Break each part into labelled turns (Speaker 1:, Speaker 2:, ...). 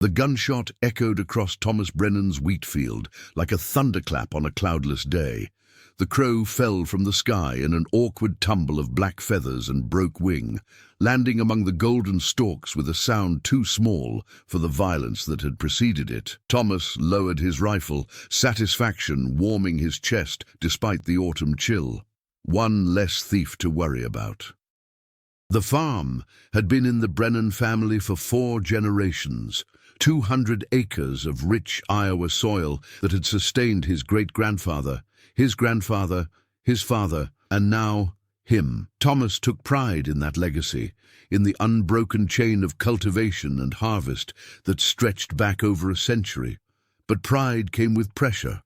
Speaker 1: The gunshot echoed across Thomas Brennan's wheat field like a thunderclap on a cloudless day. The crow fell from the sky in an awkward tumble of black feathers and broke wing, landing among the golden stalks with a sound too small for the violence that had preceded it. Thomas lowered his rifle, satisfaction warming his chest despite the autumn chill. One less thief to worry about. The farm had been in the Brennan family for 4 generations. 200 acres of rich Iowa soil that had sustained his great-grandfather, his grandfather, his father, and now him. Thomas took pride in that legacy, in the unbroken chain of cultivation and harvest that stretched back over a century. But pride came with pressure.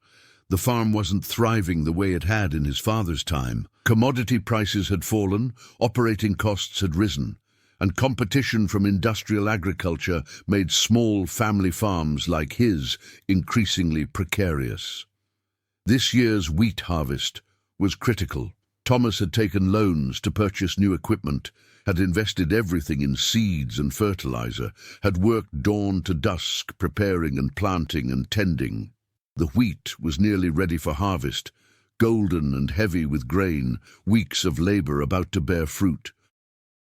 Speaker 1: The farm wasn't thriving the way it had in his father's time. Commodity prices had fallen, operating costs had risen, and competition from industrial agriculture made small family farms like his increasingly precarious. This year's wheat harvest was critical. Thomas had taken loans to purchase new equipment, had invested everything in seeds and fertilizer, had worked dawn to dusk preparing and planting and tending. The wheat was nearly ready for harvest, golden and heavy with grain, weeks of labor about to bear fruit.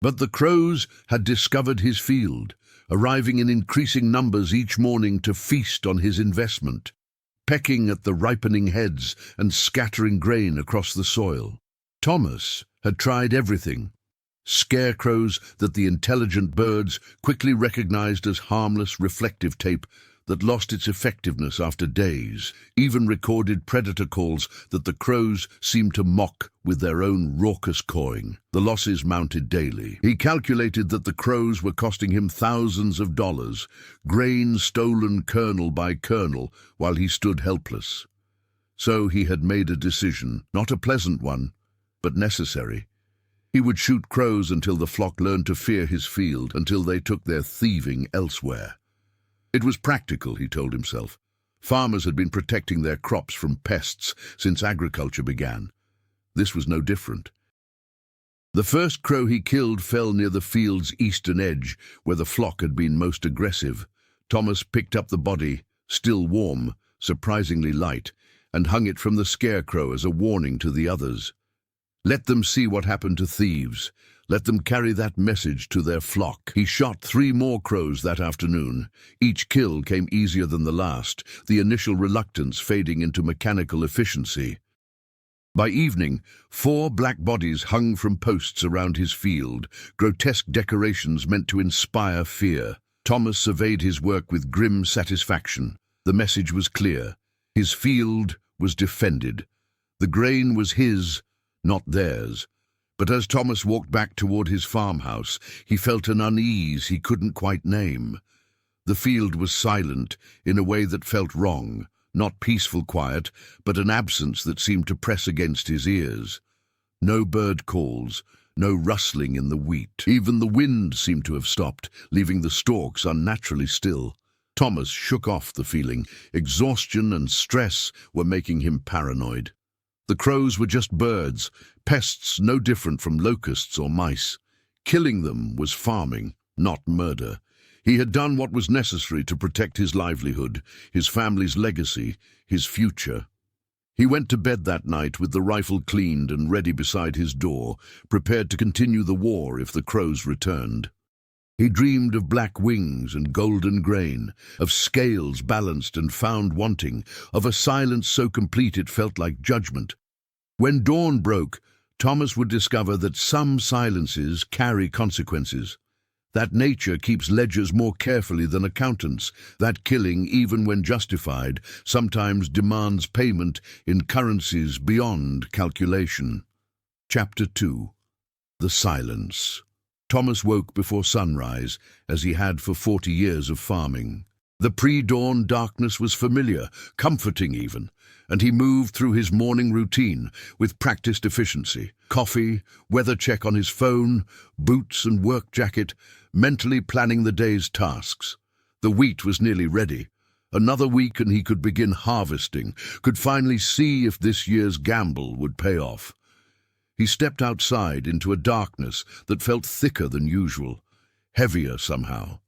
Speaker 1: But the crows had discovered his field, arriving in increasing numbers each morning to feast on his investment, pecking at the ripening heads and scattering grain across the soil. Thomas had tried everything. Scarecrows that the intelligent birds quickly recognized as harmless reflective tape that lost its effectiveness after days, even recorded predator calls that the crows seemed to mock with their own raucous cawing. The losses mounted daily. He calculated that the crows were costing him thousands of dollars, grain stolen kernel by kernel, while he stood helpless. So he had made a decision, not a pleasant one, but necessary. He would shoot crows until the flock learned to fear his field, until they took their thieving elsewhere. It was practical, he told himself. Farmers had been protecting their crops from pests since agriculture began. This was no different. The first crow he killed fell near the field's eastern edge, where the flock had been most aggressive. Thomas picked up the body, still warm, surprisingly light, and hung it from the scarecrow as a warning to the others. Let them see what happened to thieves. Let them carry that message to their flock. He shot 3 more crows that afternoon. Each kill came easier than the last, the initial reluctance fading into mechanical efficiency. By evening, 4 black bodies hung from posts around his field, grotesque decorations meant to inspire fear. Thomas surveyed his work with grim satisfaction. The message was clear. His field was defended. The grain was his, not theirs. But as Thomas walked back toward his farmhouse, he felt an unease he couldn't quite name. The field was silent in a way that felt wrong, not peaceful quiet, but an absence that seemed to press against his ears. No bird calls, no rustling in the wheat. Even the wind seemed to have stopped, leaving the stalks unnaturally still. Thomas shook off the feeling. Exhaustion and stress were making him paranoid. The crows were just birds, pests no different from locusts or mice. Killing them was farming, not murder. He had done what was necessary to protect his livelihood, his family's legacy, his future. He went to bed that night with the rifle cleaned and ready beside his door, prepared to continue the war if the crows returned. He dreamed of black wings and golden grain, of scales balanced and found wanting, of a silence so complete it felt like judgment. When dawn broke, Thomas would discover that some silences carry consequences, that nature keeps ledgers more carefully than accountants, that killing, even when justified, sometimes demands payment in currencies beyond calculation. Chapter 2. The Silence. Thomas woke before sunrise, as he had for 40 years of farming. The pre-dawn darkness was familiar, comforting even, and he moved through his morning routine with practiced efficiency. Coffee, weather check on his phone, boots and work jacket, mentally planning the day's tasks. The wheat was nearly ready. Another week and he could begin harvesting, could finally see if this year's gamble would pay off. He stepped outside into a darkness that felt thicker than usual, heavier somehow.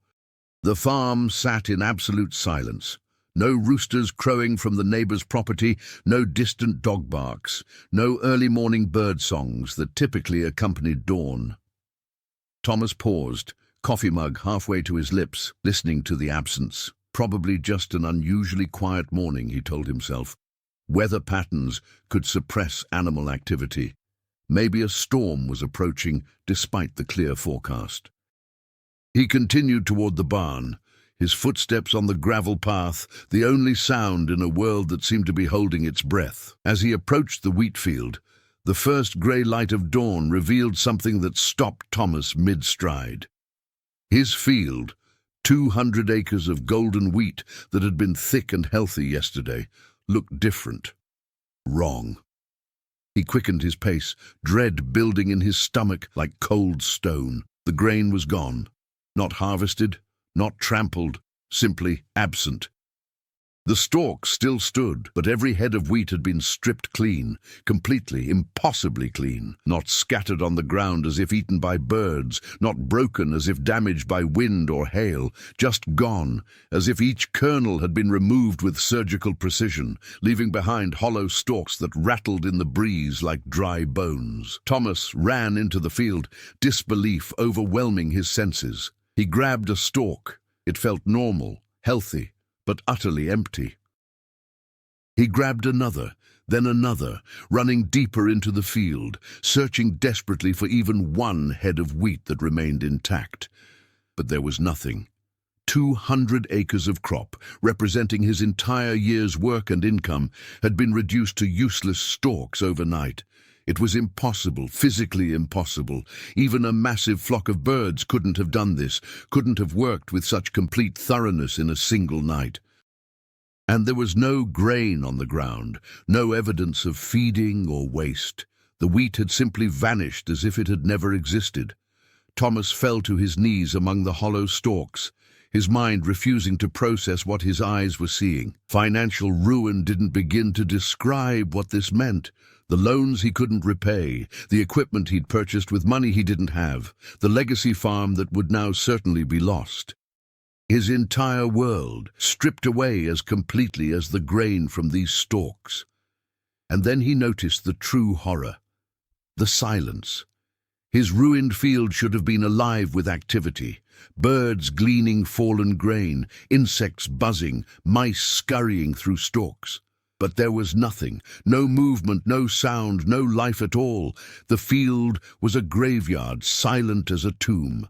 Speaker 1: The farm sat in absolute silence. No roosters crowing from the neighbor's property, no distant dog barks, no early morning bird songs that typically accompanied dawn. Thomas paused, coffee mug halfway to his lips, listening to the absence. Probably just an unusually quiet morning, he told himself. Weather patterns could suppress animal activity. Maybe a storm was approaching despite the clear forecast. He continued toward the barn, his footsteps on the gravel path, the only sound in a world that seemed to be holding its breath. As he approached the wheat field, the first grey light of dawn revealed something that stopped Thomas mid-stride. His field, 200 acres of golden wheat that had been thick and healthy yesterday, looked different. Wrong. He quickened his pace, dread building in his stomach like cold stone. The grain was gone. Not harvested, not trampled, simply absent. The stalks still stood, but every head of wheat had been stripped clean, completely, impossibly clean, not scattered on the ground as if eaten by birds, not broken as if damaged by wind or hail, just gone, as if each kernel had been removed with surgical precision, leaving behind hollow stalks that rattled in the breeze like dry bones. Thomas ran into the field, disbelief overwhelming his senses. He grabbed a stalk. It felt normal, healthy, but utterly empty. He grabbed another, then another, running deeper into the field, searching desperately for even one head of wheat that remained intact. But there was nothing. 200 acres of crop, representing his entire year's work and income, had been reduced to useless stalks overnight. It was impossible, physically impossible. Even a massive flock of birds couldn't have done this, couldn't have worked with such complete thoroughness in a single night. And there was no grain on the ground, no evidence of feeding or waste. The wheat had simply vanished as if it had never existed. Thomas fell to his knees among the hollow stalks, his mind refusing to process what his eyes were seeing. Financial ruin didn't begin to describe what this meant. The loans he couldn't repay, the equipment he'd purchased with money he didn't have, the legacy farm that would now certainly be lost. His entire world stripped away as completely as the grain from these stalks. And then he noticed the true horror, the silence. His ruined field should have been alive with activity. Birds gleaning fallen grain, insects buzzing, mice scurrying through stalks. But there was nothing, no movement, no sound, no life at all. The field was a graveyard, silent as a tomb.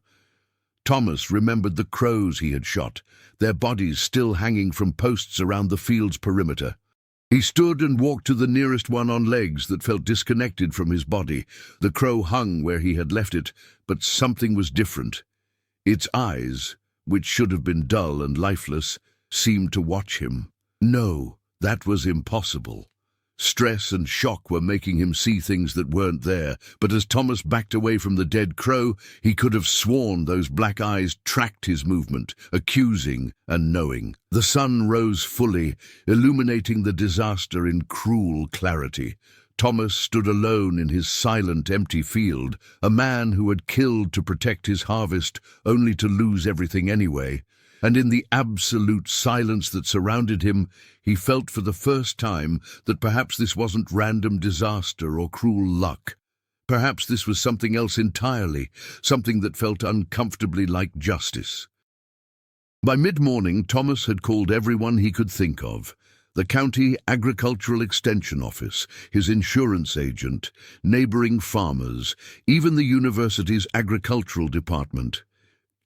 Speaker 1: Thomas remembered the crows he had shot, their bodies still hanging from posts around the field's perimeter. He stood and walked to the nearest one on legs that felt disconnected from his body. The crow hung where he had left it, but something was different. Its eyes, which should have been dull and lifeless, seemed to watch him. No. That was impossible. Stress and shock were making him see things that weren't there, but as Thomas backed away from the dead crow, he could have sworn those black eyes tracked his movement, accusing and knowing. The sun rose fully, illuminating the disaster in cruel clarity. Thomas stood alone in his silent, empty field, a man who had killed to protect his harvest, only to lose everything anyway. And in the absolute silence that surrounded him, he felt for the first time that perhaps this wasn't random disaster or cruel luck. Perhaps this was something else entirely, something that felt uncomfortably like justice. By mid-morning, Thomas had called everyone he could think of. The county agricultural extension office, his insurance agent, neighboring farmers, even the university's agricultural department.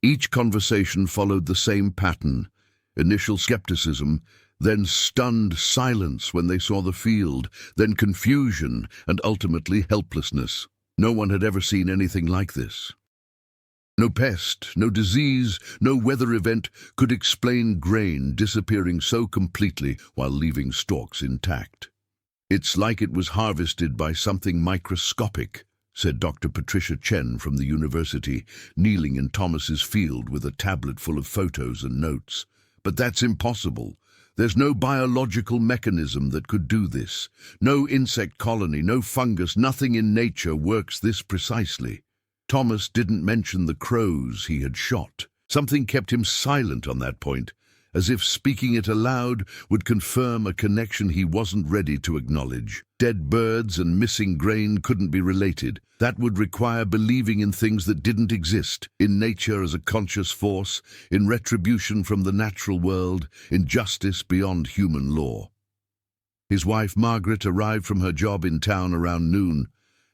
Speaker 1: Each conversation followed the same pattern: initial skepticism, then stunned silence when they saw the field, then confusion and ultimately helplessness. No one had ever seen anything like this. No pest, no disease, no weather event could explain grain disappearing so completely while leaving stalks intact. "It's like it was harvested by something microscopic," said Dr. Patricia Chen from the university, kneeling in Thomas's field with a tablet full of photos and notes. "But that's impossible. There's no biological mechanism that could do this. No insect colony, no fungus, nothing in nature works this precisely." Thomas didn't mention the crows he had shot. Something kept him silent on that point, as if speaking it aloud would confirm a connection he wasn't ready to acknowledge. Dead birds and missing grain couldn't be related. That would require believing in things that didn't exist, in nature as a conscious force, in retribution from the natural world, in justice beyond human law. His wife Margaret arrived from her job in town around noon,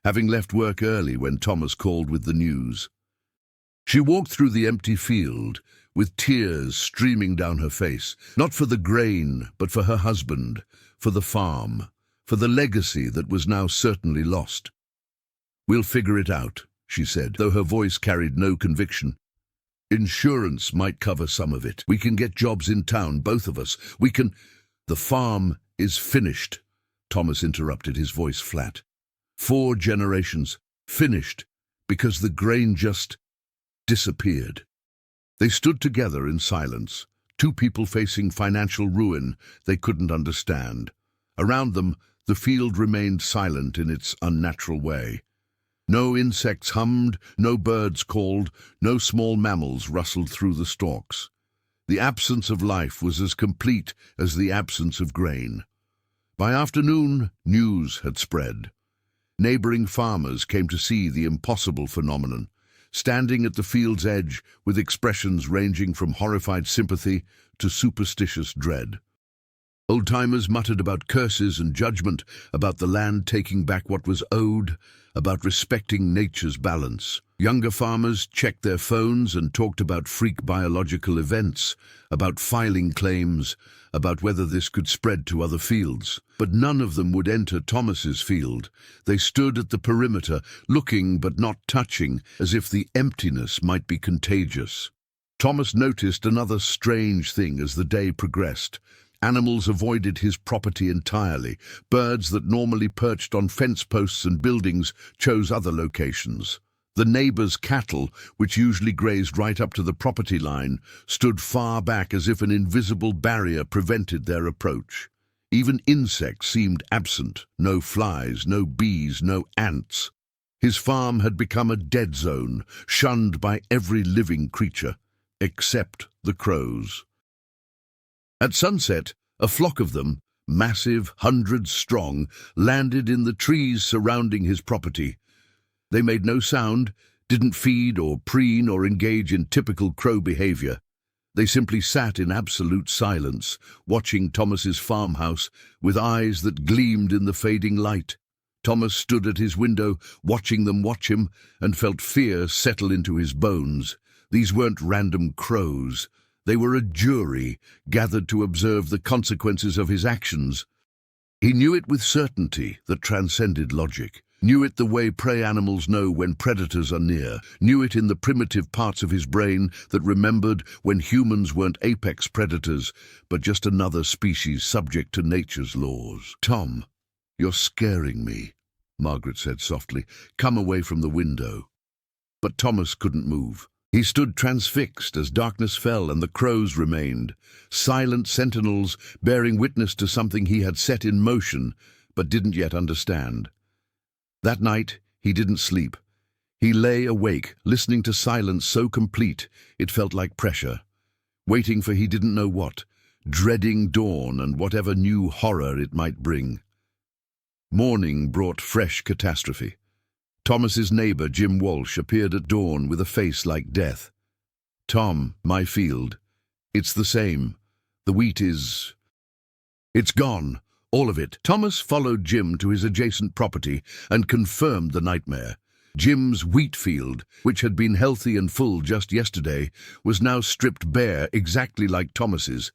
Speaker 1: having left work early when Thomas called with the news. She walked through the empty field, with tears streaming down her face, not for the grain, but for her husband, for the farm, for the legacy that was now certainly lost. "We'll figure it out," she said, though her voice carried no conviction. "Insurance might cover some of it. We can get jobs in town, both of us. We can—" "The farm is finished," Thomas interrupted, his voice flat. 4 generations, finished, because the grain just disappeared. They stood together in silence, 2 people facing financial ruin they couldn't understand. Around them, the field remained silent in its unnatural way. No insects hummed, no birds called, no small mammals rustled through the stalks. The absence of life was as complete as the absence of grain. By afternoon, news had spread. Neighboring farmers came to see the impossible phenomenon, standing at the field's edge with expressions ranging from horrified sympathy to superstitious dread. Old-timers muttered about curses and judgment, about the land taking back what was owed, about respecting nature's balance. Younger farmers checked their phones and talked about freak biological events, about filing claims, about whether this could spread to other fields. But none of them would enter Thomas's field. They stood at the perimeter, looking but not touching, as if the emptiness might be contagious. Thomas noticed another strange thing as the day progressed. Animals avoided his property entirely. Birds that normally perched on fence posts and buildings chose other locations. The neighbors' cattle, which usually grazed right up to the property line, stood far back as if an invisible barrier prevented their approach. Even insects seemed absent. No flies, no bees, no ants. His farm had become a dead zone, shunned by every living creature, except the crows. At sunset, a flock of them, massive, hundreds strong, landed in the trees surrounding his property. They made no sound, didn't feed or preen or engage in typical crow behavior. They simply sat in absolute silence, watching Thomas's farmhouse with eyes that gleamed in the fading light. Thomas stood at his window, watching them watch him, and felt fear settle into his bones. These weren't random crows. They were a jury, gathered to observe the consequences of his actions. He knew it with certainty that transcended logic. Knew it the way prey animals know when predators are near. Knew it in the primitive parts of his brain that remembered when humans weren't apex predators, but just another species subject to nature's laws. "Tom, you're scaring me," Margaret said softly. "Come away from the window." But Thomas couldn't move. He stood transfixed as darkness fell and the crows remained, silent sentinels bearing witness to something he had set in motion but didn't yet understand. That night, he didn't sleep. He lay awake, listening to silence so complete it felt like pressure, waiting for he didn't know what, dreading dawn and whatever new horror it might bring. Morning brought fresh catastrophe. Thomas's neighbor, Jim Walsh, appeared at dawn with a face like death. "Tom, my field. It's the same. The wheat is... it's gone. All of it." Thomas followed Jim to his adjacent property and confirmed the nightmare. Jim's wheat field, which had been healthy and full just yesterday, was now stripped bare exactly like Thomas's.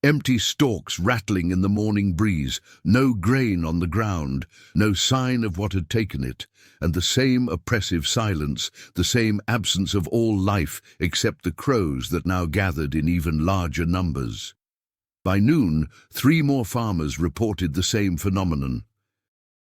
Speaker 1: Empty stalks rattling in the morning breeze, no grain on the ground, no sign of what had taken it, and the same oppressive silence, the same absence of all life except the crows that now gathered in even larger numbers. By noon, 3 more farmers reported the same phenomenon.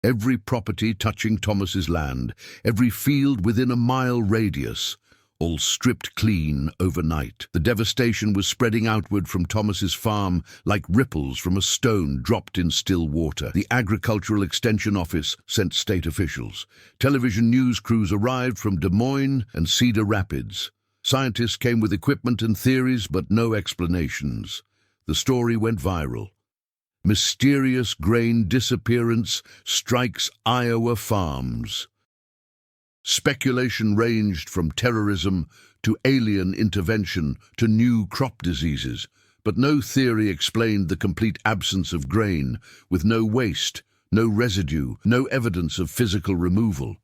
Speaker 1: Every property touching Thomas's land, every field within a mile radius, all stripped clean overnight. The devastation was spreading outward from Thomas's farm like ripples from a stone dropped in still water. The Agricultural Extension Office sent state officials. Television news crews arrived from Des Moines and Cedar Rapids. Scientists came with equipment and theories, but no explanations. The story went viral. Mysterious grain disappearance strikes Iowa farms. Speculation ranged from terrorism to alien intervention to new crop diseases, but no theory explained the complete absence of grain, with no waste, no residue, no evidence of physical removal.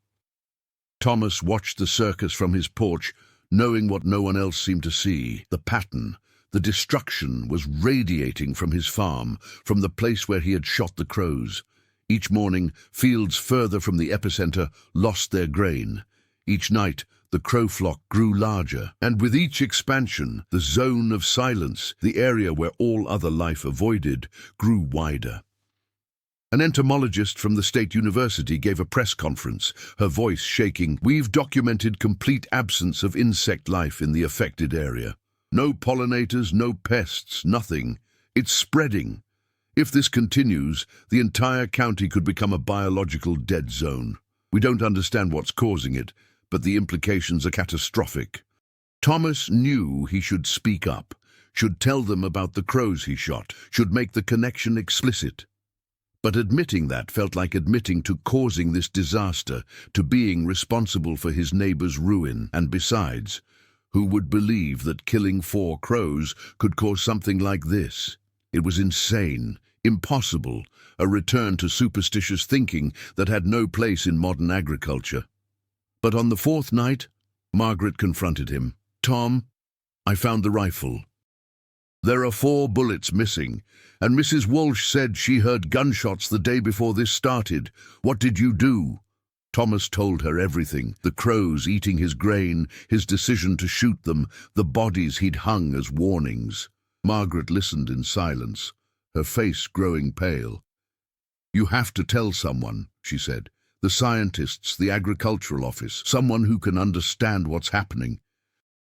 Speaker 1: Thomas watched the circus from his porch, knowing what no one else seemed to see. The pattern, the destruction was radiating from his farm, from the place where he had shot the crows. Each morning, fields further from the epicenter lost their grain. Each night, the crow flock grew larger, and with each expansion, the zone of silence, the area where all other life avoided, grew wider. An entomologist from the state university gave a press conference, her voice shaking. "We've documented complete absence of insect life in the affected area. No pollinators, no pests, nothing. It's spreading. If this continues, the entire county could become a biological dead zone. We don't understand what's causing it, but the implications are catastrophic." Thomas knew he should speak up, should tell them about the crows he shot, should make the connection explicit. But admitting that felt like admitting to causing this disaster, to being responsible for his neighbor's ruin. And besides, who would believe that killing 4 crows could cause something like this? It was insane, impossible, a return to superstitious thinking that had no place in modern agriculture. But on the 4th night, Margaret confronted him. "Tom, I found the rifle. There are 4 bullets missing, and Mrs. Walsh said she heard gunshots the day before this started. What did you do?" Thomas told her everything, the crows eating his grain, his decision to shoot them, the bodies he'd hung as warnings. Margaret listened in silence, her face growing pale. "You have to tell someone," she said. "The scientists, the agricultural office, someone who can understand what's happening."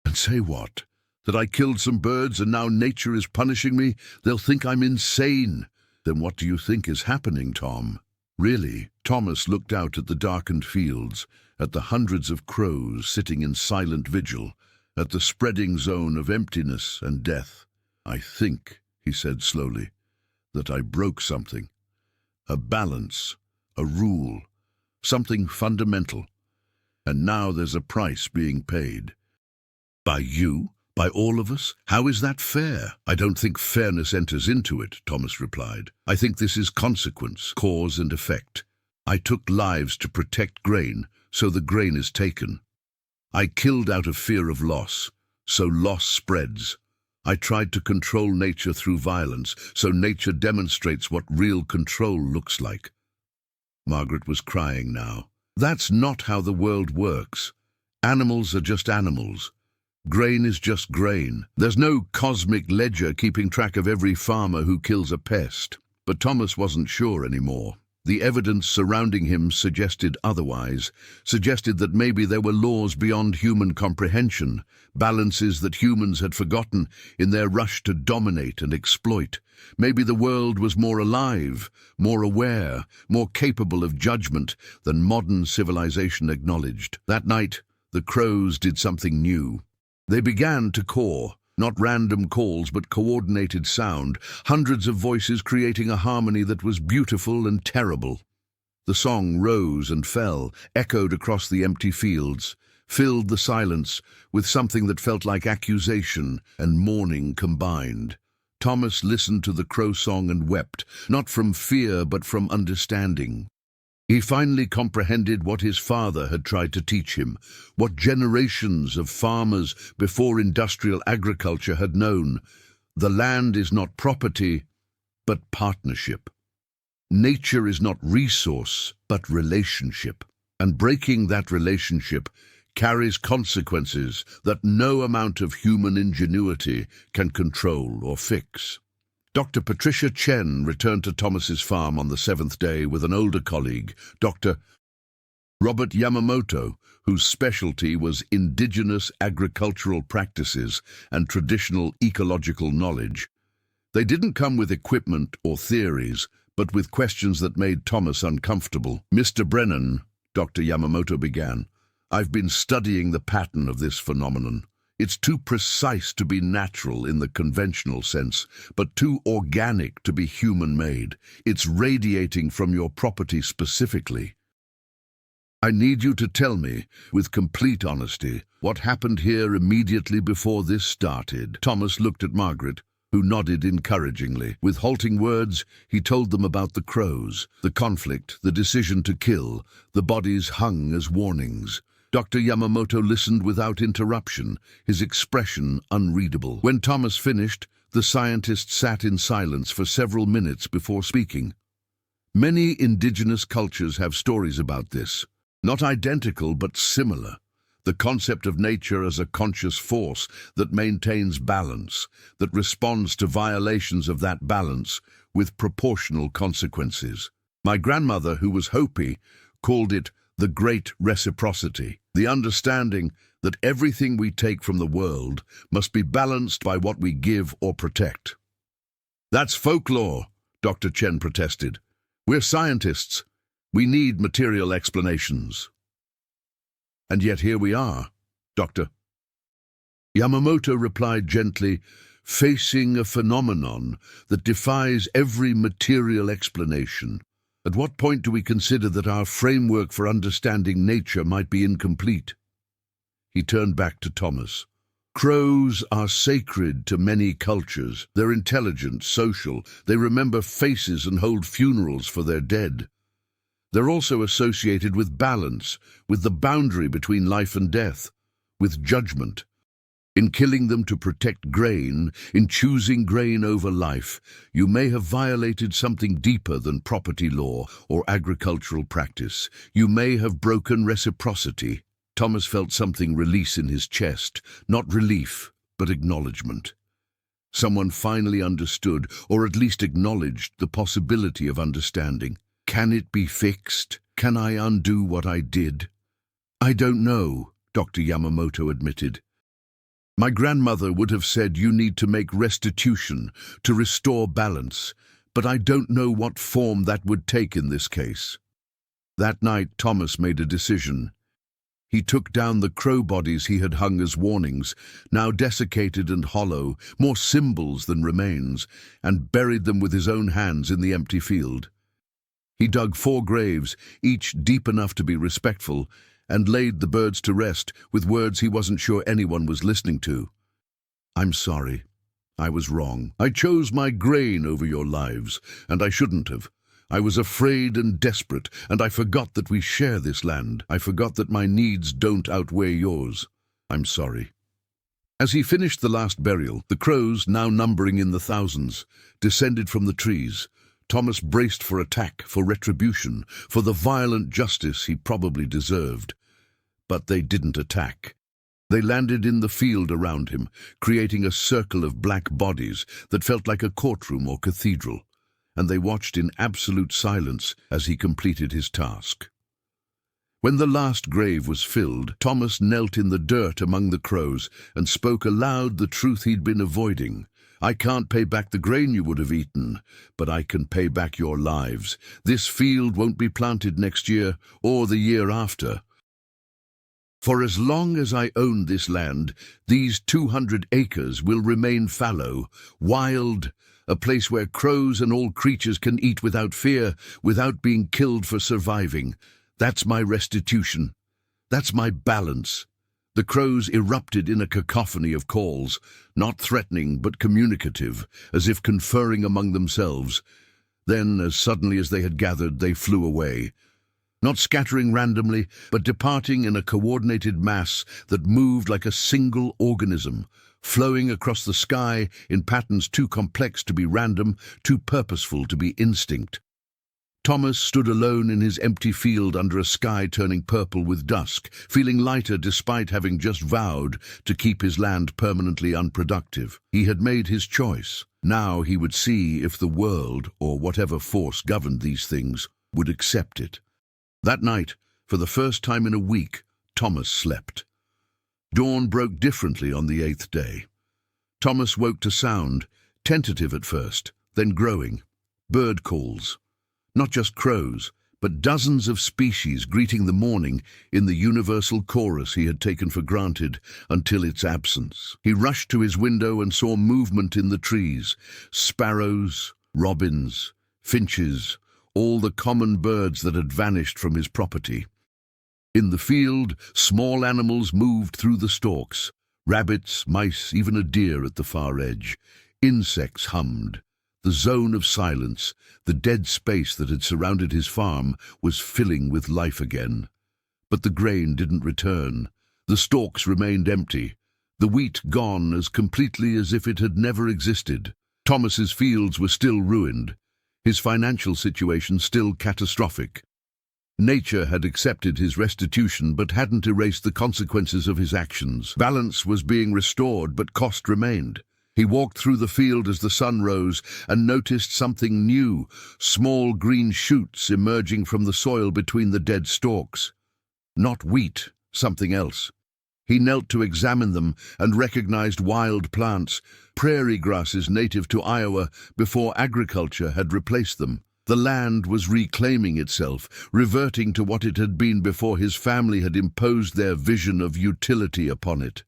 Speaker 1: "And say what? That I killed some birds and now nature is punishing me? They'll think I'm insane." "Then what do you think is happening, Tom?" "Really?" Thomas looked out at the darkened fields, at the hundreds of crows sitting in silent vigil, at the spreading zone of emptiness and death. "I think," he said slowly, "that I broke something. A balance, a rule, something fundamental. And now there's a price being paid." "By you? By all of us? How is that fair?" "I don't think fairness enters into it," Thomas replied. "I think this is consequence, cause and effect. I took lives to protect grain, so the grain is taken. I killed out of fear of loss, so loss spreads. I tried to control nature through violence, so nature demonstrates what real control looks like." Margaret was crying now. "That's not how the world works. Animals are just animals. Grain is just grain. There's no cosmic ledger keeping track of every farmer who kills a pest." But Thomas wasn't sure anymore. The evidence surrounding him suggested otherwise, suggested that maybe there were laws beyond human comprehension, balances that humans had forgotten in their rush to dominate and exploit. Maybe the world was more alive, more aware, more capable of judgment than modern civilization acknowledged. That night, the crows did something new. They began to caw, not random calls but coordinated sound, hundreds of voices creating a harmony that was beautiful and terrible. The song rose and fell, echoed across the empty fields, filled the silence with something that felt like accusation and mourning combined. Thomas listened to the crow song and wept, not from fear but from understanding. He finally comprehended what his father had tried to teach him, what generations of farmers before industrial agriculture had known. The land is not property, but partnership. Nature is not resource, but relationship. And breaking that relationship carries consequences that no amount of human ingenuity can control or fix. Dr. Patricia Chen returned to Thomas's farm on the 7th day with an older colleague, Dr. Robert Yamamoto, whose specialty was indigenous agricultural practices and traditional ecological knowledge. They didn't come with equipment or theories, but with questions that made Thomas uncomfortable. "Mr. Brennan," Dr. Yamamoto began, "I've been studying the pattern of this phenomenon. It's too precise to be natural in the conventional sense, but too organic to be human-made. It's radiating from your property specifically. I need you to tell me, with complete honesty, what happened here immediately before this started." Thomas looked at Margaret, who nodded encouragingly. With halting words, he told them about the crows, the conflict, the decision to kill, the bodies hung as warnings. Dr. Yamamoto listened without interruption, his expression unreadable. When Thomas finished, the scientist sat in silence for several minutes before speaking. Many indigenous cultures have stories about this. Not identical, but similar. The concept of nature as a conscious force that maintains balance, that responds to violations of that balance with proportional consequences. My grandmother, who was Hopi, called it the great reciprocity, the understanding that everything we take from the world must be balanced by what we give or protect. "That's folklore," Dr. Chen protested. "We're scientists. We need material explanations." "And yet here we are, Doctor." Yamamoto replied gently, "Facing a phenomenon that defies every material explanation. At what point do we consider that our framework for understanding nature might be incomplete?" He turned back to Thomas. "Crows are sacred to many cultures. They're intelligent, social. They remember faces and hold funerals for their dead. They're also associated with balance, with the boundary between life and death, with judgment. In killing them to protect grain, in choosing grain over life, you may have violated something deeper than property law or agricultural practice. You may have broken reciprocity." Thomas felt something release in his chest, not relief, but acknowledgement. Someone finally understood, or at least acknowledged, the possibility of understanding. "Can it be fixed? Can I undo what I did?" "I don't know," Dr. Yamamoto admitted. "My grandmother would have said you need to make restitution, to restore balance, but I don't know what form that would take in this case." That night, Thomas made a decision. He took down the crow bodies he had hung as warnings, now desiccated and hollow, more symbols than remains, and buried them with his own hands in the empty field. He dug 4 graves, each deep enough to be respectful, and laid the birds to rest with words he wasn't sure anyone was listening to. "I'm sorry. I was wrong. I chose my grain over your lives, and I shouldn't have. I was afraid and desperate, and I forgot that we share this land. I forgot that my needs don't outweigh yours. I'm sorry." As he finished the last burial, the crows, now numbering in the thousands, descended from the trees. Thomas braced for attack, for retribution, for the violent justice he probably deserved. But they didn't attack. They landed in the field around him, creating a circle of black bodies that felt like a courtroom or cathedral, and they watched in absolute silence as he completed his task. When the last grave was filled, Thomas knelt in the dirt among the crows and spoke aloud the truth he'd been avoiding. "I can't pay back the grain you would have eaten, but I can pay back your lives. This field won't be planted next year or the year after. For as long as I own this land, these 200 acres will remain fallow, wild, a place where crows and all creatures can eat without fear, without being killed for surviving. That's my restitution. That's my balance." The crows erupted in a cacophony of calls, not threatening but communicative, as if conferring among themselves. Then, as suddenly as they had gathered, they flew away. Not scattering randomly, but departing in a coordinated mass that moved like a single organism, flowing across the sky in patterns too complex to be random, too purposeful to be instinct. Thomas stood alone in his empty field under a sky turning purple with dusk, feeling lighter despite having just vowed to keep his land permanently unproductive. He had made his choice. Now he would see if the world, or whatever force governed these things, would accept it. That night, for the first time in a week, Thomas slept. Dawn broke differently on the 8th day. Thomas woke to sound, tentative at first, then growing. Bird calls. Not just crows, but dozens of species greeting the morning in the universal chorus he had taken for granted until its absence. He rushed to his window and saw movement in the trees: sparrows, robins, finches, all the common birds that had vanished from his property. In the field, small animals moved through the stalks: rabbits, mice, even a deer at the far edge. Insects hummed. The zone of silence, the dead space that had surrounded his farm, was filling with life again. But the grain didn't return. The stalks remained empty, the wheat gone as completely as if it had never existed. Thomas's fields were still ruined, his financial situation still catastrophic. Nature had accepted his restitution but hadn't erased the consequences of his actions. Balance was being restored, but cost remained. He walked through the field as the sun rose and noticed something new: small green shoots emerging from the soil between the dead stalks. Not wheat, something else. He knelt to examine them and recognized wild plants, prairie grasses native to Iowa before agriculture had replaced them. The land was reclaiming itself, reverting to what it had been before his family had imposed their vision of utility upon it.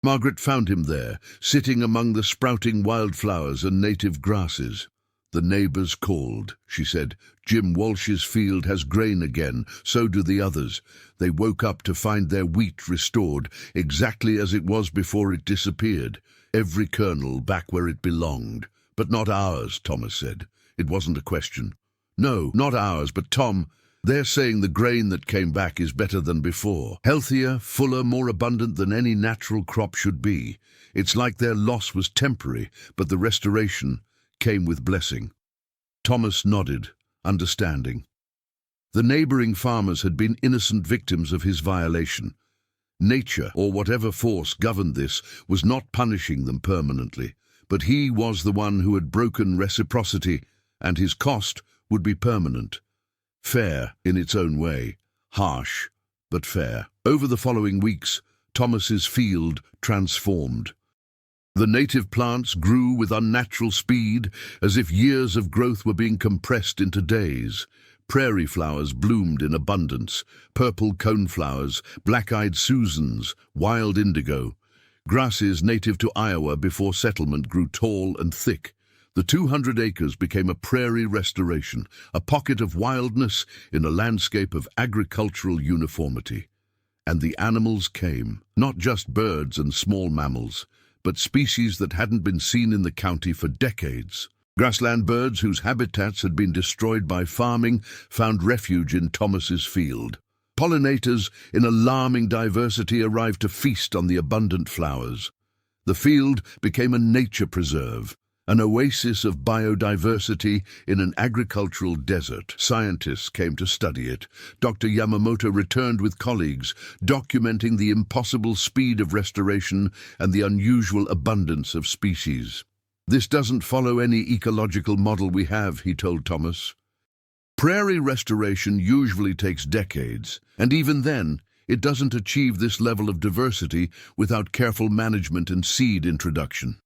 Speaker 1: Margaret found him there, sitting among the sprouting wildflowers and native grasses. "The neighbors called," she said. "Jim Walsh's field has grain again, so do the others. They woke up to find their wheat restored, exactly as it was before it disappeared. Every kernel back where it belonged. But not ours," Thomas said. It wasn't a question. "No, not ours, but Tom, they're saying the grain that came back is better than before. Healthier, fuller, more abundant than any natural crop should be. It's like their loss was temporary, but the restoration came with blessing." Thomas nodded, understanding. The neighboring farmers had been innocent victims of his violation. Nature, or whatever force governed this, was not punishing them permanently, but he was the one who had broken reciprocity, and his cost would be permanent. Fair in its own way, harsh, but fair. Over the following weeks, Thomas's field transformed. The native plants grew with unnatural speed, as if years of growth were being compressed into days. Prairie flowers bloomed in abundance: purple coneflowers, black-eyed Susans, wild indigo. Grasses native to Iowa before settlement grew tall and thick. The 200 acres became a prairie restoration, a pocket of wildness in a landscape of agricultural uniformity. And the animals came, not just birds and small mammals, but species that hadn't been seen in the county for decades. Grassland birds whose habitats had been destroyed by farming found refuge in Thomas's field. Pollinators in alarming diversity arrived to feast on the abundant flowers. The field became a nature preserve, an oasis of biodiversity in an agricultural desert. Scientists came to study it. Dr. Yamamoto returned with colleagues, documenting the impossible speed of restoration and the unusual abundance of species. "This doesn't follow any ecological model we have," he told Thomas. "Prairie restoration usually takes decades, and even then, it doesn't achieve this level of diversity without careful management and seed introduction.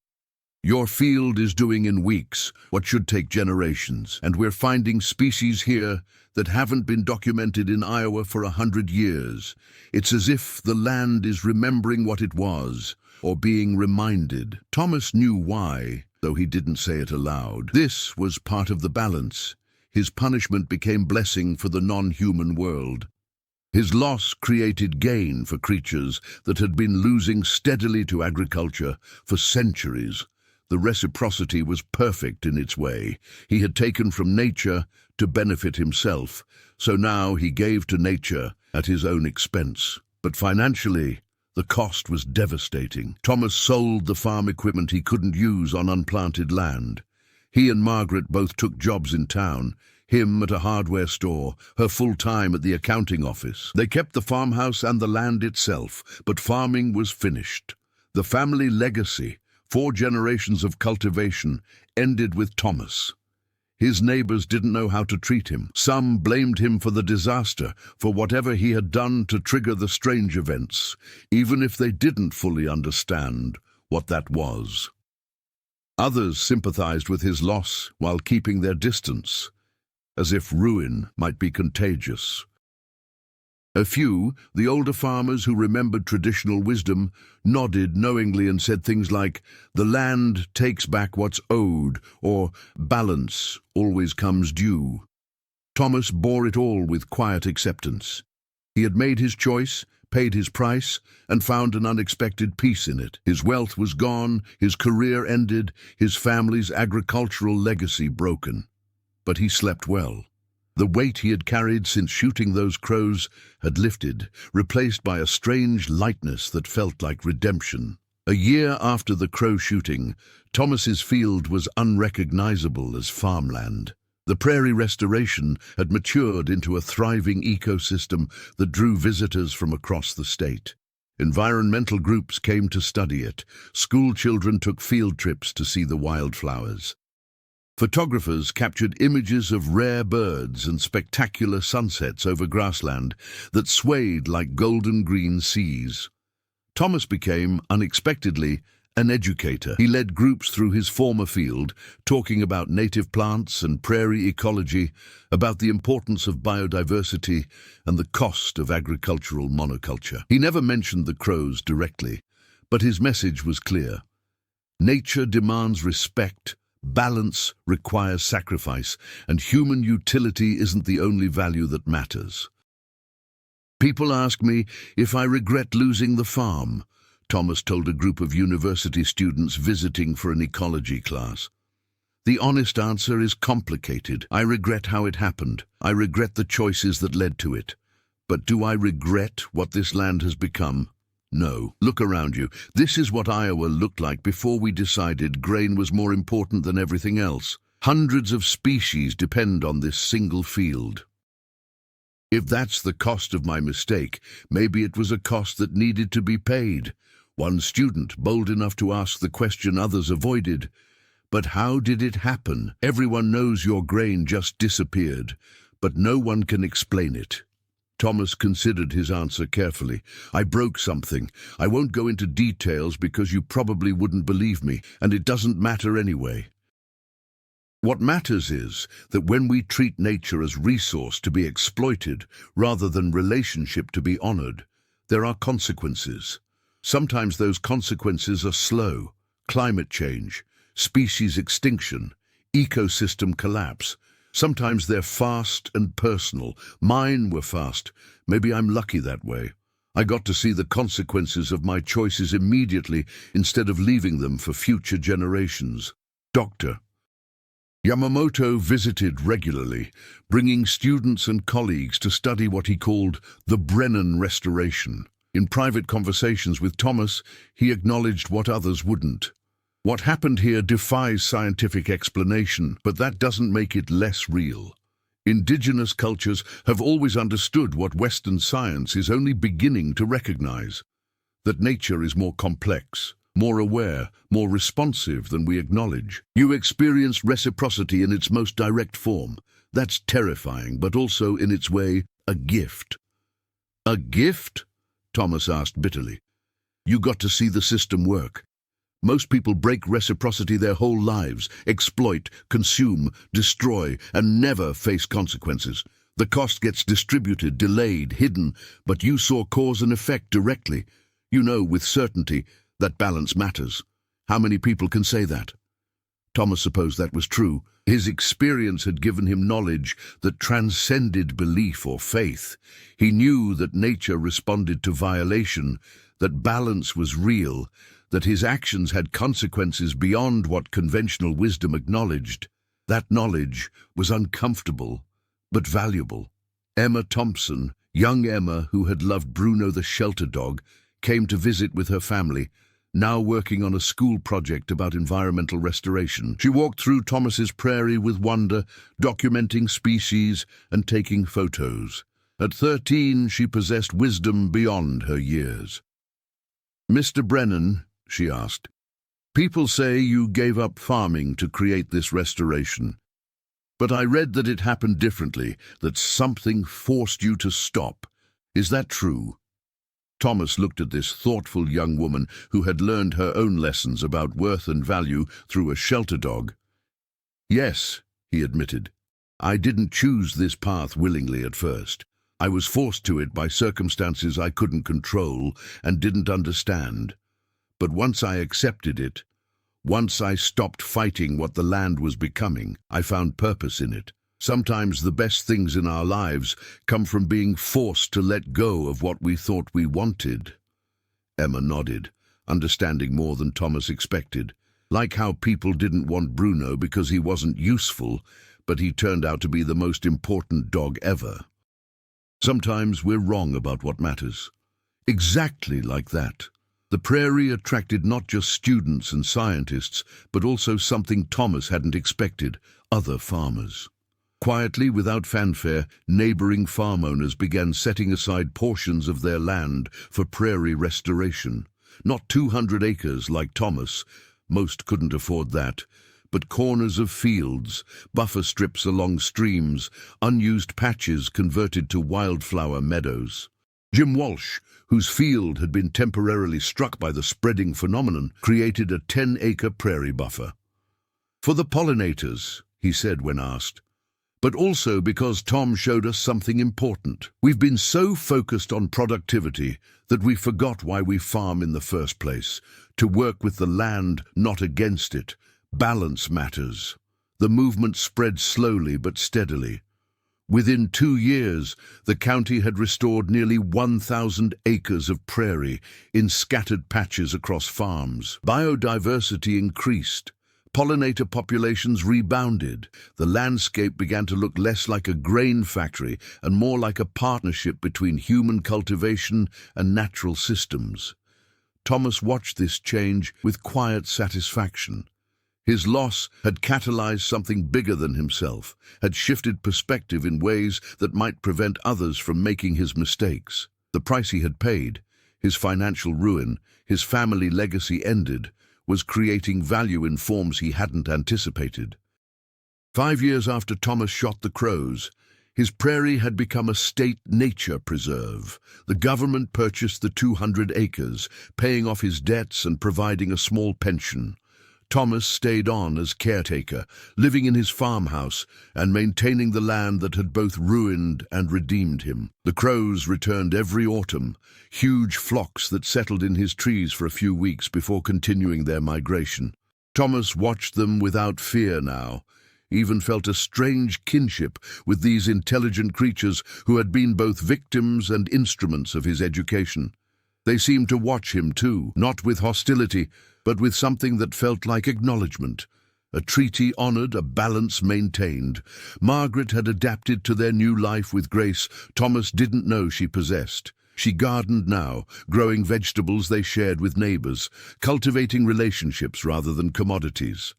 Speaker 1: Your field is doing in weeks what should take generations, and we're finding species here that haven't been documented in Iowa for 100 years. It's as if the land is remembering what it was, or being reminded." Thomas knew why, though he didn't say it aloud. This was part of the balance. His punishment became blessing for the non-human world. His loss created gain for creatures that had been losing steadily to agriculture for centuries. The reciprocity was perfect in its way. He had taken from nature to benefit himself, so now he gave to nature at his own expense. But financially, the cost was devastating. Thomas sold the farm equipment he couldn't use on unplanted land. He and Margaret both took jobs in town, him at a hardware store, her full-time at the accounting office. They kept the farmhouse and the land itself, but farming was finished. The family legacy, 4 generations of cultivation, ended with Thomas. His neighbors didn't know how to treat him. Some blamed him for the disaster, for whatever he had done to trigger the strange events, even if they didn't fully understand what that was. Others sympathized with his loss while keeping their distance. as if ruin might be contagious. A few, the older farmers who remembered traditional wisdom, nodded knowingly and said things like, "The land takes back what's owed," or "Balance always comes due." Thomas bore it all with quiet acceptance. He had made his choice, paid his price, and found an unexpected peace in it. His wealth was gone, his career ended, his family's agricultural legacy broken. But he slept well. The weight he had carried since shooting those crows had lifted, replaced by a strange lightness that felt like redemption. A year after the crow shooting, Thomas's field was unrecognizable as farmland. The prairie restoration had matured into a thriving ecosystem that drew visitors from across the state. Environmental groups came to study it. School children took field trips to see the wildflowers. Photographers captured images of rare birds and spectacular sunsets over grassland that swayed like golden green seas. Thomas became, unexpectedly, an educator. He led groups through his former field, talking about native plants and prairie ecology, about the importance of biodiversity and the cost of agricultural monoculture. He never mentioned the crows directly, but his message was clear. Nature demands respect, balance requires sacrifice, and human utility isn't the only value that matters. "People ask me if I regret losing the farm," Thomas told a group of university students visiting for an ecology class. "The honest answer is complicated. I regret how it happened. I regret the choices that led to it. But do I regret what this land has become? No. Look around you. This is what Iowa looked like before we decided grain was more important than everything else. Hundreds of species depend on this single field. If that's the cost of my mistake, maybe it was a cost that needed to be paid." One student, bold enough to ask the question others avoided, "But how did it happen? Everyone knows your grain just disappeared, but no one can explain it." Thomas considered his answer carefully. "I broke something. I won't go into details because you probably wouldn't believe me, and it doesn't matter anyway. What matters is that when we treat nature as resource to be exploited rather than relationship to be honored, there are consequences. Sometimes those consequences are slow: climate change, species extinction, ecosystem collapse. Sometimes they're fast and personal. Mine were fast. Maybe I'm lucky that way. I got to see the consequences of my choices immediately instead of leaving them for future generations." Dr. Yamamoto visited regularly, bringing students and colleagues to study what he called the Brennan restoration. In private conversations with Thomas, he acknowledged what others wouldn't. "What happened here defies scientific explanation, but that doesn't make it less real. Indigenous cultures have always understood what Western science is only beginning to recognize: that nature is more complex, more aware, more responsive than we acknowledge. You experienced reciprocity in its most direct form. That's terrifying, but also, in its way, a gift." "A gift?" Thomas asked bitterly. "You got to see the system work. Most people break reciprocity their whole lives, exploit, consume, destroy, and never face consequences. The cost gets distributed, delayed, hidden, but you saw cause and effect directly. You know with certainty that balance matters. How many people can say that?" Thomas supposed that was true. His experience had given him knowledge that transcended belief or faith. He knew that nature responded to violation, that balance was real, that his actions had consequences beyond what conventional wisdom acknowledged. That knowledge was uncomfortable, but valuable. Emma Thompson, young Emma who had loved Bruno the shelter dog, came to visit with her family, now working on a school project about environmental restoration. She walked through Thomas's prairie with wonder, documenting species and taking photos. At 13, she possessed wisdom beyond her years. "Mr. Brennan," she asked, "people say you gave up farming to create this restoration. But I read that it happened differently, that something forced you to stop. Is that true?" Thomas looked at this thoughtful young woman who had learned her own lessons about worth and value through a shelter dog. "Yes," he admitted. I didn't choose this path willingly at first. I was forced to it by circumstances I couldn't control and didn't understand. But once I accepted it, once I stopped fighting what the land was becoming, I found purpose in it. Sometimes the best things in our lives come from being forced to let go of what we thought we wanted. Emma nodded, understanding more than Thomas expected. Like how people didn't want Bruno because he wasn't useful, but he turned out to be the most important dog ever. Sometimes we're wrong about what matters. Exactly like that. The prairie attracted not just students and scientists, but also something Thomas hadn't expected: other farmers. Quietly, without fanfare, neighboring farm owners began setting aside portions of their land for prairie restoration. Not 200 acres like Thomas, most couldn't afford that, but corners of fields, buffer strips along streams, unused patches converted to wildflower meadows. Jim Walsh, whose field had been temporarily struck by the spreading phenomenon, created a 10-acre prairie buffer. For the pollinators, he said when asked, but also because Tom showed us something important. We've been so focused on productivity that we forgot why we farm in the first place: to work with the land, not against it. Balance matters. The movement spread slowly but steadily. Within 2 years, the county had restored nearly 1,000 acres of prairie in scattered patches across farms. Biodiversity increased. Pollinator populations rebounded. The landscape began to look less like a grain factory and more like a partnership between human cultivation and natural systems. Thomas watched this change with quiet satisfaction. His loss had catalyzed something bigger than himself, had shifted perspective in ways that might prevent others from making his mistakes. The price he had paid, his financial ruin, his family legacy ended, was creating value in forms he hadn't anticipated. 5 years after Thomas shot the crows, his prairie had become a state nature preserve. The government purchased the 200 acres, paying off his debts and providing a small pension. Thomas stayed on as caretaker, living in his farmhouse and maintaining the land that had both ruined and redeemed him. The crows returned every autumn, huge flocks that settled in his trees for a few weeks before continuing their migration. Thomas watched them without fear now, even felt a strange kinship with these intelligent creatures who had been both victims and instruments of his education. They seemed to watch him too, not with hostility, but with something that felt like acknowledgement. A treaty honored, a balance maintained. Margaret had adapted to their new life with grace Thomas didn't know she possessed. She gardened now, growing vegetables they shared with neighbors, cultivating relationships rather than commodities.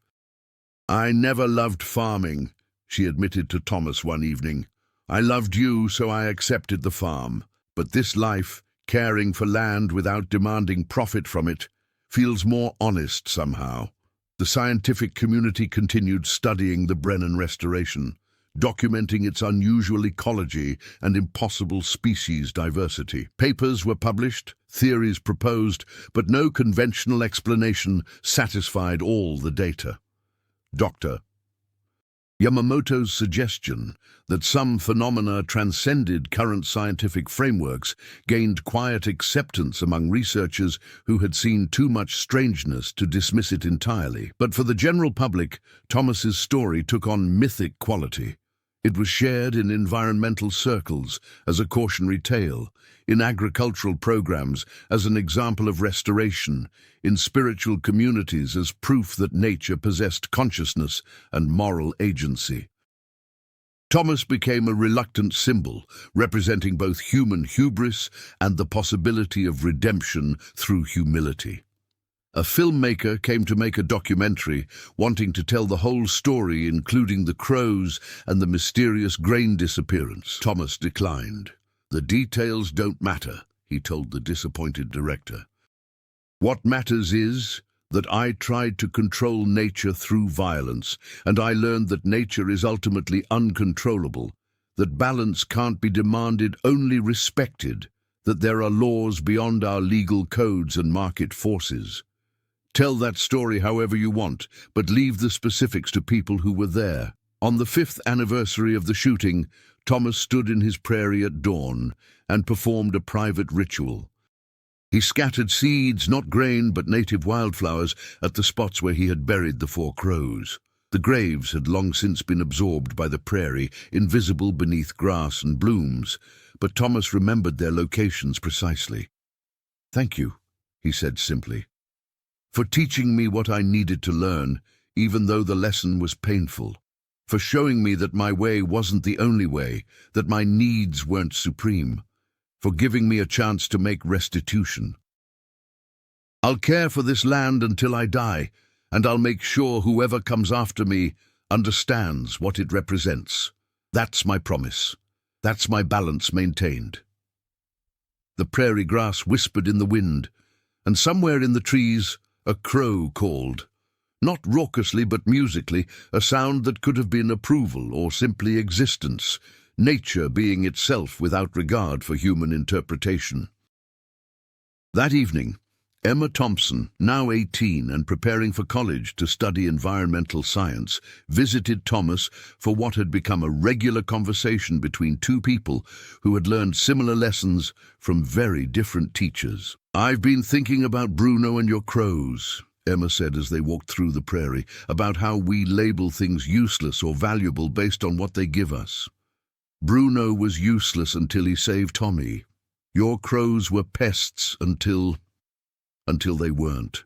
Speaker 1: "I never loved farming," she admitted to Thomas one evening. "I loved you, so I accepted the farm. But this life, caring for land without demanding profit from it, feels more honest somehow." The scientific community continued studying the Brennan restoration, documenting its unusual ecology and impossible species diversity. Papers were published, theories proposed, but no conventional explanation satisfied all the data. Dr. Yamamoto's suggestion that some phenomena transcended current scientific frameworks gained quiet acceptance among researchers who had seen too much strangeness to dismiss it entirely. But for the general public, Thomas's story took on mythic quality. It was shared in environmental circles as a cautionary tale, in agricultural programs as an example of restoration, in spiritual communities as proof that nature possessed consciousness and moral agency. Thomas became a reluctant symbol, representing both human hubris and the possibility of redemption through humility. A filmmaker came to make a documentary, wanting to tell the whole story, including the crows and the mysterious grain disappearance. Thomas declined. "The details don't matter," he told the disappointed director. "What matters is that I tried to control nature through violence, and I learned that nature is ultimately uncontrollable, that balance can't be demanded, only respected, that there are laws beyond our legal codes and market forces. Tell that story however you want, but leave the specifics to people who were there." On the 5th anniversary of the shooting, Thomas stood in his prairie at dawn and performed a private ritual. He scattered seeds, not grain, but native wildflowers, at the spots where he had buried the 4 crows. The graves had long since been absorbed by the prairie, invisible beneath grass and blooms, but Thomas remembered their locations precisely. "Thank you," he said simply, "for teaching me what I needed to learn, even though the lesson was painful, for showing me that my way wasn't the only way, that my needs weren't supreme, for giving me a chance to make restitution. I'll care for this land until I die, and I'll make sure whoever comes after me understands what it represents. That's my promise. That's my balance maintained." The prairie grass whispered in the wind, and somewhere in the trees a crow called. Not raucously but musically, a sound that could have been approval or simply existence, nature being itself without regard for human interpretation. That evening, Emma Thompson, now 18 and preparing for college to study environmental science, visited Thomas for what had become a regular conversation between 2 people who had learned similar lessons from very different teachers. "I've been thinking about Bruno and your crows," Emma said as they walked through the prairie, "about how we label things useless or valuable based on what they give us. Bruno was useless until he saved Tommy. Your crows were pests until they weren't.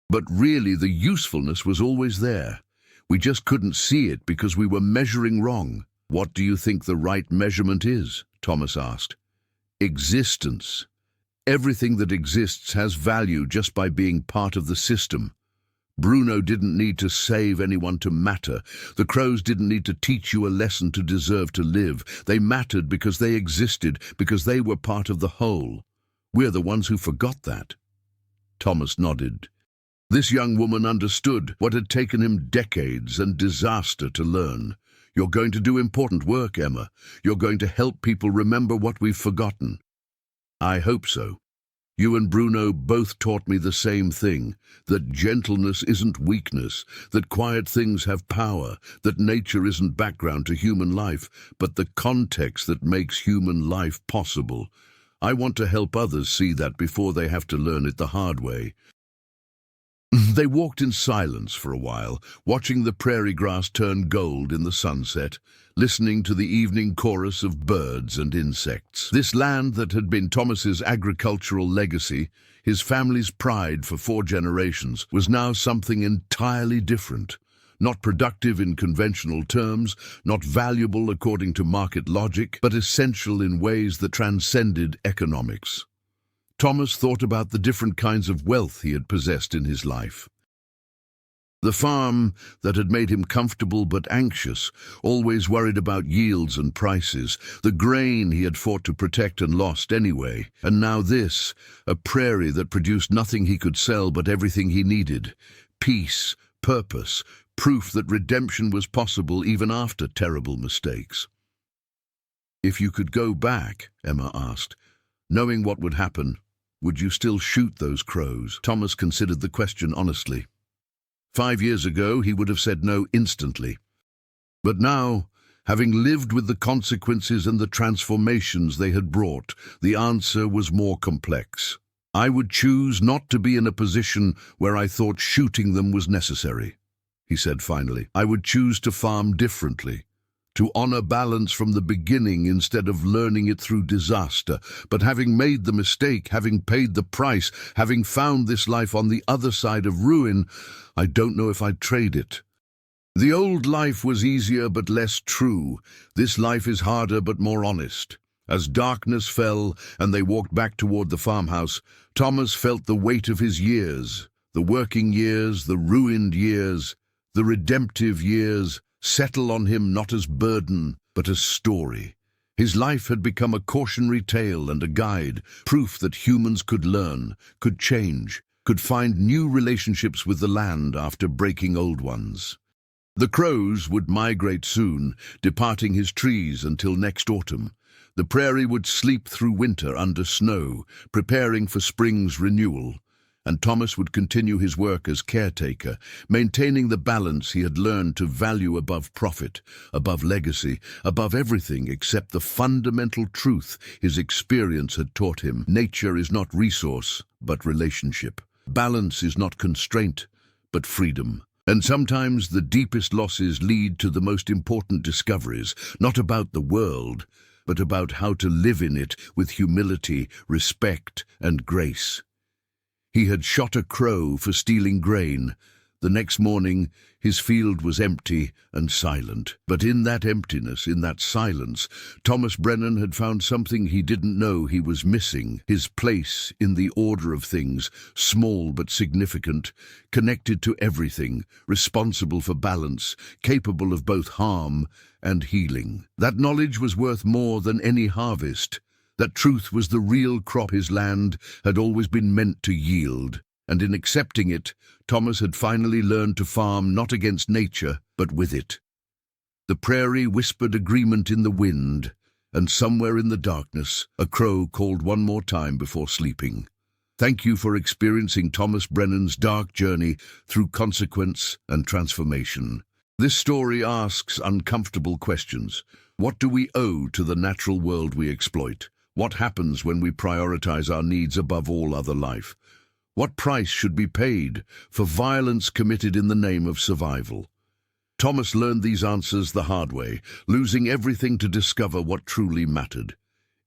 Speaker 1: But really the usefulness was always there. We just couldn't see it because we were measuring wrong." "What do you think the right measurement is?" Thomas asked. "Existence. Everything that exists has value just by being part of the system. Bruno didn't need to save anyone to matter. The crows didn't need to teach you a lesson to deserve to live. They mattered because they existed, because they were part of the whole. We're the ones who forgot that." Thomas nodded. This young woman understood what had taken him decades and disaster to learn. "You're going to do important work, Emma. You're going to help people remember what we've forgotten." "I hope so. You and Bruno both taught me the same thing, that gentleness isn't weakness, that quiet things have power, that nature isn't background to human life, but the context that makes human life possible. I want to help others see that before they have to learn it the hard way." They walked in silence for a while, watching the prairie grass turn gold in the sunset, listening to the evening chorus of birds and insects. This land that had been Thomas's agricultural legacy, his family's pride for 4 generations, was now something entirely different. Not productive in conventional terms, not valuable according to market logic, but essential in ways that transcended economics. Thomas thought about the different kinds of wealth he had possessed in his life. The farm that had made him comfortable but anxious, always worried about yields and prices, the grain he had fought to protect and lost anyway, and now this, a prairie that produced nothing he could sell but everything he needed. Peace, purpose, proof that redemption was possible even after terrible mistakes. "If you could go back," Emma asked, "knowing what would happen, would you still shoot those crows?" Thomas considered the question honestly. 5 years ago, he would have said no instantly. But now, having lived with the consequences and the transformations they had brought, the answer was more complex. "I would choose not to be in a position where I thought shooting them was necessary," he said finally. "I would choose to farm differently, to honor balance from the beginning instead of learning it through disaster. But having made the mistake, having paid the price, having found this life on the other side of ruin, I don't know if I'd trade it. The old life was easier but less true. This life is harder but more honest." As darkness fell and they walked back toward the farmhouse, Thomas felt the weight of his years, the working years, the ruined years, the redemptive years, settle on him not as burden, but as story. His life had become a cautionary tale and a guide, proof that humans could learn, could change, could find new relationships with the land after breaking old ones. The crows would migrate soon, departing his trees until next autumn. The prairie would sleep through winter under snow, preparing for spring's renewal. and Thomas would continue his work as caretaker, maintaining the balance he had learned to value above profit, above legacy, above everything except the fundamental truth his experience had taught him. Nature is not resource, but relationship. Balance is not constraint, but freedom. And sometimes the deepest losses lead to the most important discoveries, not about the world, but about how to live in it with humility, respect, and grace. He had shot a crow for stealing grain. The next morning, his field was empty and silent. But in that emptiness, in that silence, Thomas Brennan had found something he didn't know he was missing. His place in the order of things, small but significant, connected to everything, responsible for balance, capable of both harm and healing. That knowledge was worth more than any harvest. That truth was the real crop his land had always been meant to yield. And in accepting it, Thomas had finally learned to farm not against nature, but with it. The prairie whispered agreement in the wind, and somewhere in the darkness, a crow called one more time before sleeping. Thank you for experiencing Thomas Brennan's dark journey through consequence and transformation. This story asks uncomfortable questions. What do we owe to the natural world we exploit? What happens when we prioritize our needs above all other life? What price should be paid for violence committed in the name of survival? Thomas learned these answers the hard way, losing everything to discover what truly mattered.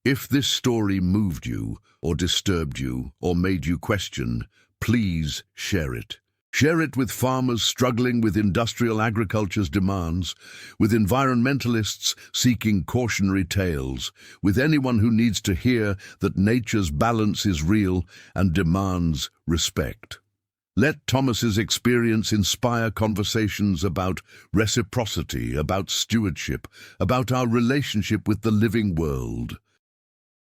Speaker 1: If this story moved you, or disturbed you, or made you question, please share it. Share it with farmers struggling with industrial agriculture's demands, with environmentalists seeking cautionary tales, with anyone who needs to hear that nature's balance is real and demands respect. Let Thomas's experience inspire conversations about reciprocity, about stewardship, about our relationship with the living world.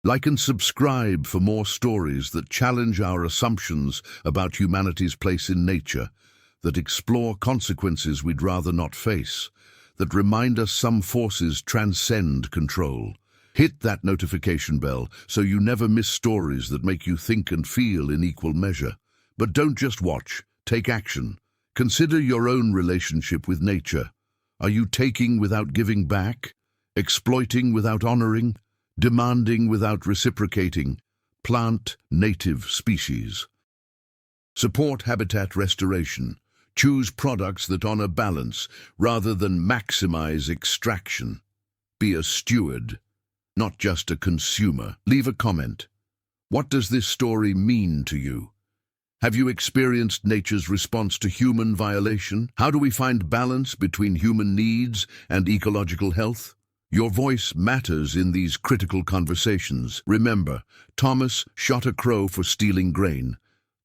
Speaker 1: Like and subscribe for more stories that challenge our assumptions about humanity's place in nature, that explore consequences we'd rather not face, that remind us some forces transcend control. Hit that notification bell so you never miss stories that make you think and feel in equal measure. But don't just watch, take action. Consider your own relationship with nature. Are you taking without giving back? Exploiting without honoring? Demanding without reciprocating? Plant native species. Support habitat restoration. Choose products that honor balance rather than maximize extraction. Be a steward, not just a consumer. Leave a comment. What does this story mean to you? Have you experienced nature's response to human violation? How do we find balance between human needs and ecological health? Your voice matters in these critical conversations. Remember, Thomas shot a crow for stealing grain.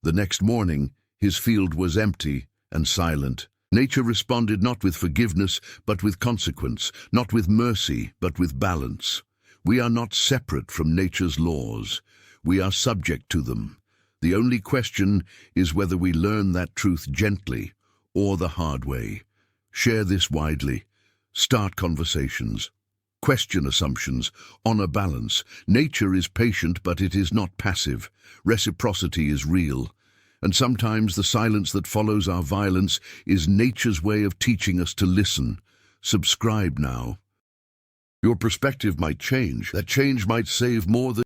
Speaker 1: The next morning, his field was empty and silent. Nature responded not with forgiveness, but with consequence, not with mercy, but with balance. We are not separate from nature's laws. We are subject to them. The only question is whether we learn that truth gently or the hard way. Share this widely. Start conversations. Question assumptions, honor balance. Nature is patient, but it is not passive. Reciprocity is real. And sometimes the silence that follows our violence is nature's way of teaching us to listen. Subscribe now. Your perspective might change. That change might save more than